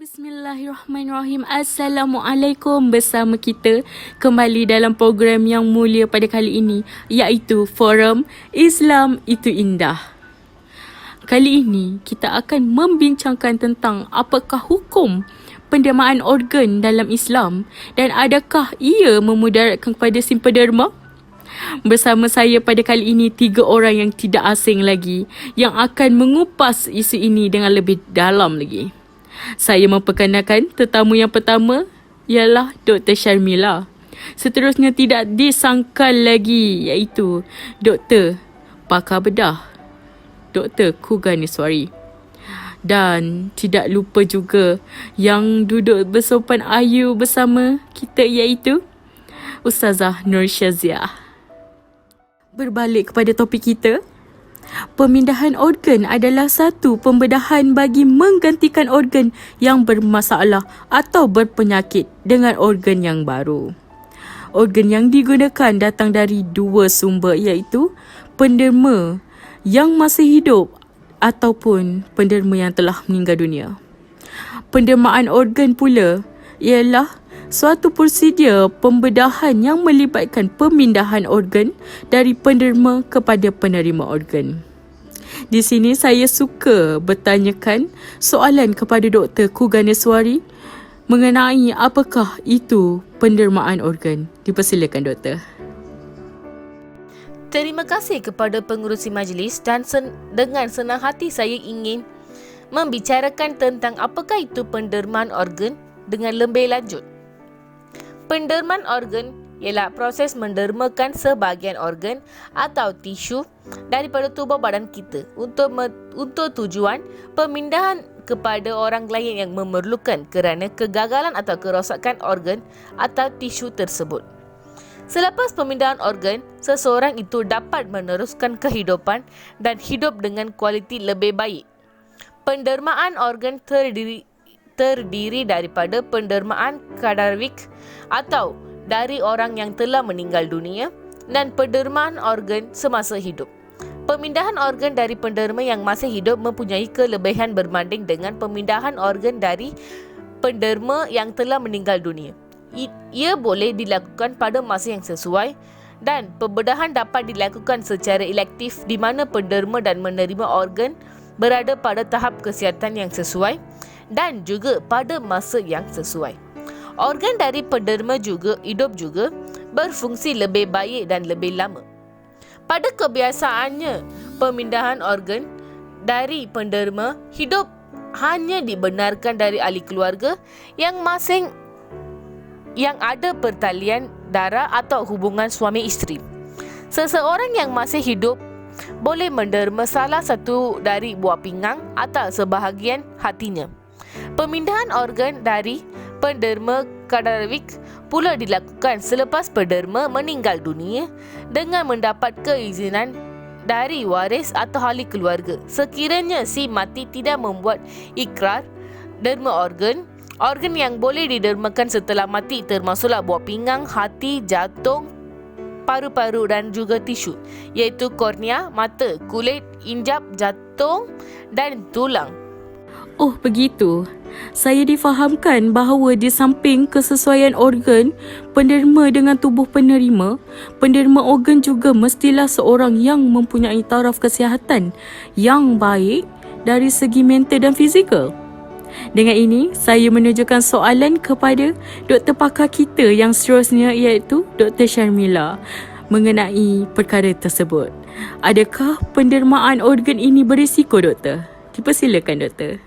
Bismillahirrahmanirrahim. Assalamualaikum, bersama kita kembali dalam program yang mulia pada kali ini, iaitu Forum Islam Itu Indah. Kali ini kita akan membincangkan tentang apakah hukum pendermaan organ dalam Islam dan adakah ia memudaratkan kepada si penderma? Bersama saya pada kali ini 3 orang yang tidak asing lagi yang akan mengupas isu ini dengan lebih dalam lagi. Saya memperkenalkan tetamu yang pertama ialah Dr. Sharmila. Seterusnya tidak disangkal lagi iaitu Dr. Pakar Bedah, Dr. Kuganiswari. Dan tidak lupa juga yang duduk bersopan ayu bersama kita iaitu Ustazah Nur Syaziah. Berbalik kepada topik kita, pemindahan organ adalah satu pembedahan bagi menggantikan organ yang bermasalah atau berpenyakit dengan organ yang baru. Organ yang digunakan datang dari 2 sumber iaitu penderma yang masih hidup ataupun penderma yang telah meninggal dunia. Pendermaan organ pula ialah suatu prosedur pembedahan yang melibatkan pemindahan organ dari penderma kepada penerima organ. Di sini saya suka bertanyakan soalan kepada Dr. Kuganiswari mengenai apakah itu pendermaan organ. Dipersilakan Doktor. Terima kasih kepada pengerusi majlis dan dengan senang hati saya ingin membicarakan tentang apakah itu pendermaan organ dengan lebih lanjut. Pendermaan organ ialah proses mendermakan sebahagian organ atau tisu daripada tubuh badan kita untuk tujuan pemindahan kepada orang lain yang memerlukan kerana kegagalan atau kerosakan organ atau tisu tersebut. Selepas pemindahan organ, seseorang itu dapat meneruskan kehidupan dan hidup dengan kualiti lebih baik. Pendermaan organ terdiri daripada pendermaan kadaverik atau dari orang yang telah meninggal dunia dan pendermaan organ semasa hidup. Pemindahan organ dari penderma yang masih hidup mempunyai kelebihan berbanding dengan pemindahan organ dari penderma yang telah meninggal dunia. Ia boleh dilakukan pada masa yang sesuai dan pembedahan dapat dilakukan secara elektif di mana penderma dan menerima organ berada pada tahap kesihatan yang sesuai dan juga pada masa yang sesuai. Organ dari penderma juga berfungsi lebih baik dan lebih lama. Pada kebiasaannya, pemindahan organ dari penderma hidup hanya dibenarkan dari ahli keluarga yang ada pertalian darah atau hubungan suami isteri. Seseorang yang masih hidup boleh menderma salah satu dari buah pinggang atau sebahagian hatinya. Pemindahan organ dari penderma kadaverik pula dilakukan selepas penderma meninggal dunia dengan mendapat keizinan dari waris atau ahli keluarga. Sekiranya si mati tidak membuat ikrar derma organ yang boleh didermakan setelah mati termasuklah buah pinggang, hati, jantung, paru-paru dan juga tisu, iaitu kornea, mata, kulit, injap, jantung dan tulang. Oh begitu. Saya difahamkan bahawa di samping kesesuaian organ penderma dengan tubuh penerima, penderma organ juga mestilah seorang yang mempunyai taraf kesihatan yang baik dari segi mental dan fizikal. Dengan ini, saya menunjukkan soalan kepada doktor pakar kita yang seterusnya iaitu Dr. Sharmila mengenai perkara tersebut. Adakah pendermaan organ ini berisiko, Doktor? Dipersilakan, Doktor.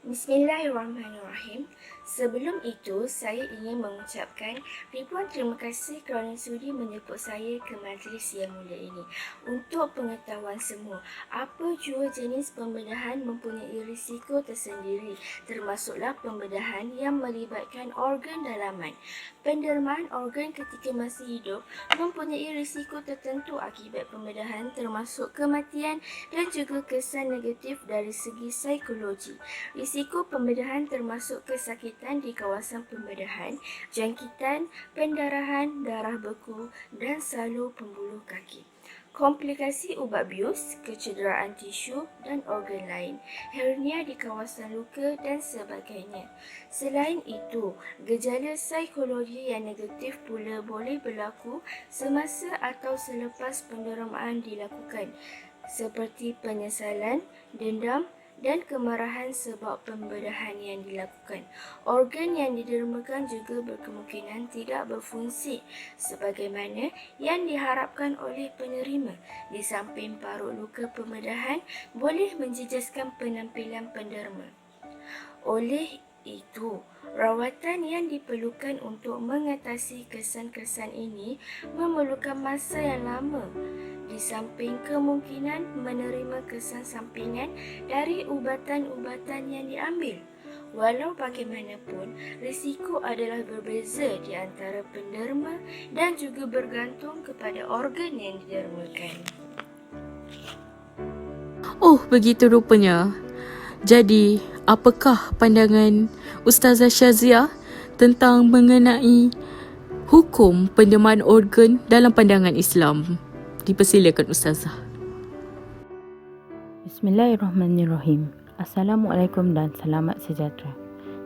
Bismillahirrahmanirrahim. Sebelum itu, saya ingin mengucapkan ribuan terima kasih kerana sudi menjemput saya ke majlis yang mulia ini. Untuk pengetahuan semua, apa jua jenis pembedahan mempunyai risiko tersendiri, termasuklah pembedahan yang melibatkan organ dalaman. Pendermaan organ ketika masih hidup mempunyai risiko tertentu akibat pembedahan, termasuk kematian dan juga kesan negatif dari segi psikologi. Risiko pembedahan termasuk kesakitan di kawasan pembedahan, jangkitan, pendarahan, darah beku dan salur pembuluh kaki. komplikasi ubat bius, kecederaan tisu dan organ lain, hernia di kawasan luka dan sebagainya. Selain itu, gejala psikologi yang negatif pula boleh berlaku semasa atau selepas penderamaan dilakukan, seperti penyesalan, dendam dan kemarahan sebab pembedahan yang dilakukan. Organ yang didermakan juga berkemungkinan tidak berfungsi sebagaimana yang diharapkan oleh penerima. Di samping parut luka pembedahan boleh menjejaskan penampilan penderma. Oleh itu, rawatan yang diperlukan untuk mengatasi kesan-kesan ini memerlukan masa yang lama. Di samping kemungkinan menerima kesan sampingan dari ubatan-ubatan yang diambil. Walau bagaimanapun, risiko adalah berbeza di antara penderma dan juga bergantung kepada organ yang didermakan. Oh, begitu rupanya. Jadi, apakah pandangan Ustazah Syazia tentang mengenai hukum pendermaan organ dalam pandangan Islam? Dipersilakan Ustazah. Bismillahirrahmanirrahim. Assalamualaikum dan selamat sejahtera.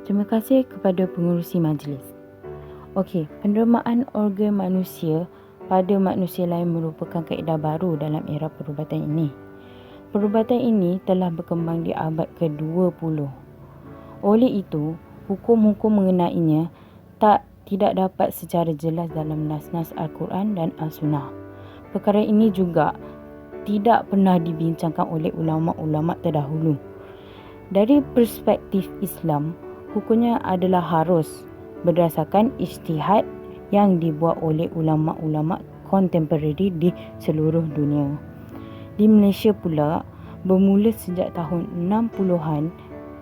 Terima kasih kepada pengurusi majlis. Okey, pendermaan organ manusia pada manusia lain merupakan kaedah baru dalam era perubatan ini. Perubatan ini telah berkembang di abad ke-20. Oleh itu, hukum-hukum mengenainya tidak dapat secara jelas dalam nas-nas Al-Quran dan As-Sunnah. Perkara ini juga tidak pernah dibincangkan oleh ulama-ulama terdahulu. Dari perspektif Islam, hukumnya adalah harus berdasarkan ijtihad yang dibuat oleh ulama-ulama kontemporari di seluruh dunia. Di Malaysia pula, bermula sejak tahun 60-an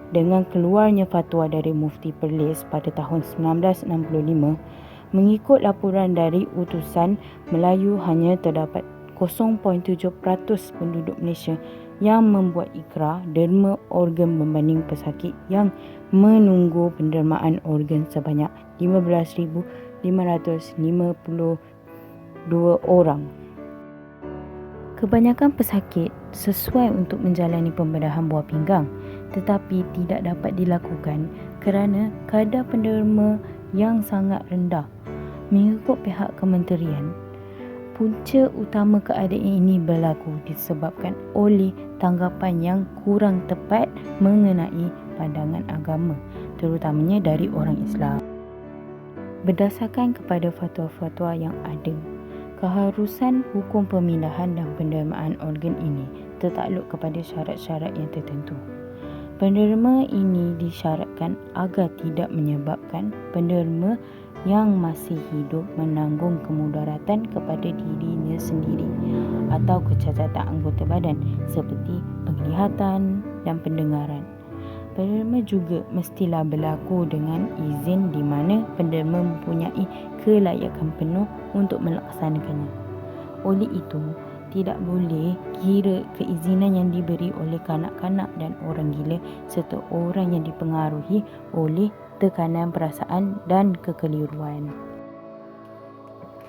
dengan keluarnya fatwa dari Mufti Perlis pada tahun 1965, mengikut laporan dari Utusan Melayu hanya terdapat 0.7% penduduk Malaysia yang membuat ikrar derma organ berbanding pesakit yang menunggu pendermaan organ sebanyak 15,552 orang. Kebanyakan pesakit sesuai untuk menjalani pembedahan buah pinggang tetapi tidak dapat dilakukan kerana kadar penderma yang sangat rendah. Mengikut pihak kementerian, punca utama keadaan ini berlaku disebabkan oleh tanggapan yang kurang tepat mengenai pandangan agama, terutamanya dari orang Islam. Berdasarkan kepada fatwa-fatwa yang ada, keharusan hukum pemindahan dan pendermaan organ ini tertakluk kepada syarat-syarat yang tertentu. Penderma ini disyaratkan agar tidak menyebabkan penderma yang masih hidup menanggung kemudaratan kepada dirinya sendiri atau kecacatan anggota badan seperti penglihatan dan pendengaran. Penderma juga mestilah berlaku dengan izin di mana penderma mempunyai kelayakan penuh untuk melaksanakannya. Oleh itu, tidak boleh kira keizinan yang diberi oleh kanak-kanak dan orang gila serta orang yang dipengaruhi oleh tekanan perasaan dan kekeliruan.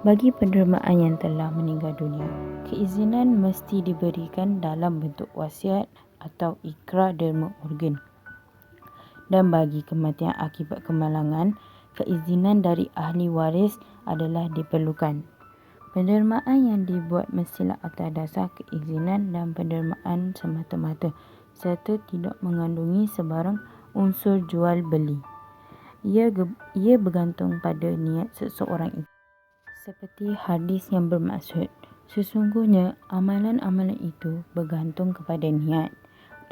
Bagi pendermaan yang telah meninggal dunia, keizinan mesti diberikan dalam bentuk wasiat atau ikrar derma organ. Dan bagi kematian akibat kemalangan, keizinan dari ahli waris adalah diperlukan. Pendermaan yang dibuat mestilah atas dasar keizinan dan pendermaan semata-mata serta tidak mengandungi sebarang unsur jual beli. Ia bergantung pada niat seseorang itu. Seperti hadis yang bermaksud, sesungguhnya amalan-amalan itu bergantung kepada niat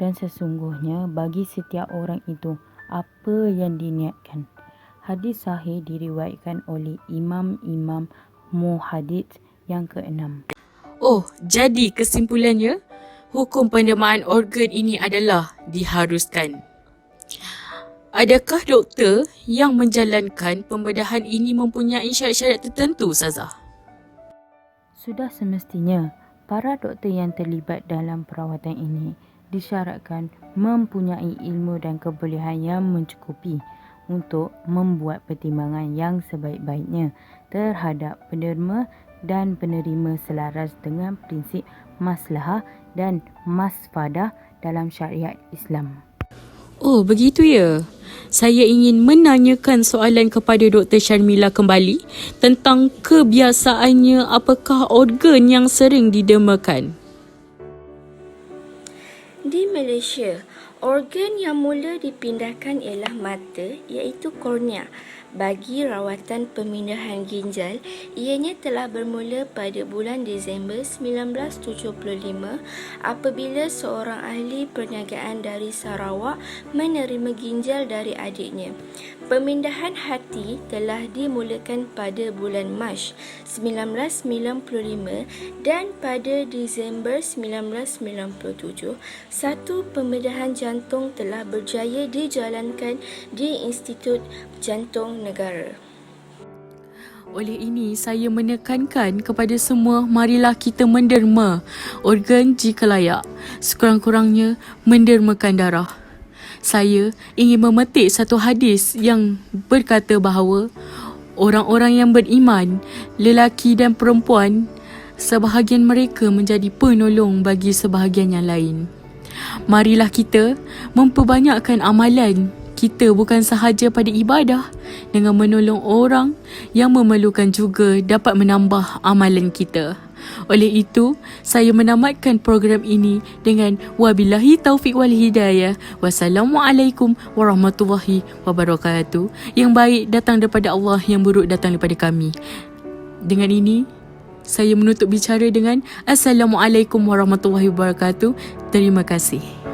dan sesungguhnya bagi setiap orang itu apa yang diniatkan. Hadis sahih diriwayatkan oleh imam-imam muhadits yang ke-6. Oh, jadi kesimpulannya, hukum pendermaan organ ini adalah diharuskan. Adakah doktor yang menjalankan pembedahan ini mempunyai syarat-syarat tertentu, Ustazah? Sudah semestinya para doktor yang terlibat dalam perawatan ini disyaratkan mempunyai ilmu dan kebolehan yang mencukupi untuk membuat pertimbangan yang sebaik-baiknya terhadap penderma dan penerima selaras dengan prinsip maslahah dan masfadah dalam syariat Islam. Oh, begitu ya. Saya ingin menanyakan soalan kepada Dr. Sharmila kembali tentang kebiasaannya, apakah organ yang sering didermakan? Di Malaysia, organ yang mula dipindahkan ialah mata, iaitu kornea. Bagi rawatan pemindahan ginjal, ianya telah bermula pada bulan Disember 1975 apabila seorang ahli perniagaan dari Sarawak menerima ginjal dari adiknya. Pemindahan hati telah dimulakan pada bulan Mac 1995 dan pada Disember 1997, satu pembedahan jantung telah berjaya dijalankan di Institut Jantung Negara. Oleh ini, saya menekankan kepada semua, marilah kita menderma organ jika layak. Sekurang-kurangnya, mendermakan darah. Saya ingin memetik satu hadis yang berkata bahawa orang-orang yang beriman, lelaki dan perempuan, sebahagian mereka menjadi penolong bagi sebahagian yang lain. Marilah kita memperbanyakkan amalan kita bukan sahaja pada ibadah, dengan menolong orang yang memerlukan juga dapat menambah amalan kita. Oleh itu, saya menamatkan program ini dengan wabillahi taufiq wal hidayah. Wassalamualaikum warahmatullahi wabarakatuh. Yang baik datang daripada Allah, yang buruk datang daripada kami. Dengan ini, saya menutup bicara dengan Assalamualaikum warahmatullahi wabarakatuh. Terima kasih.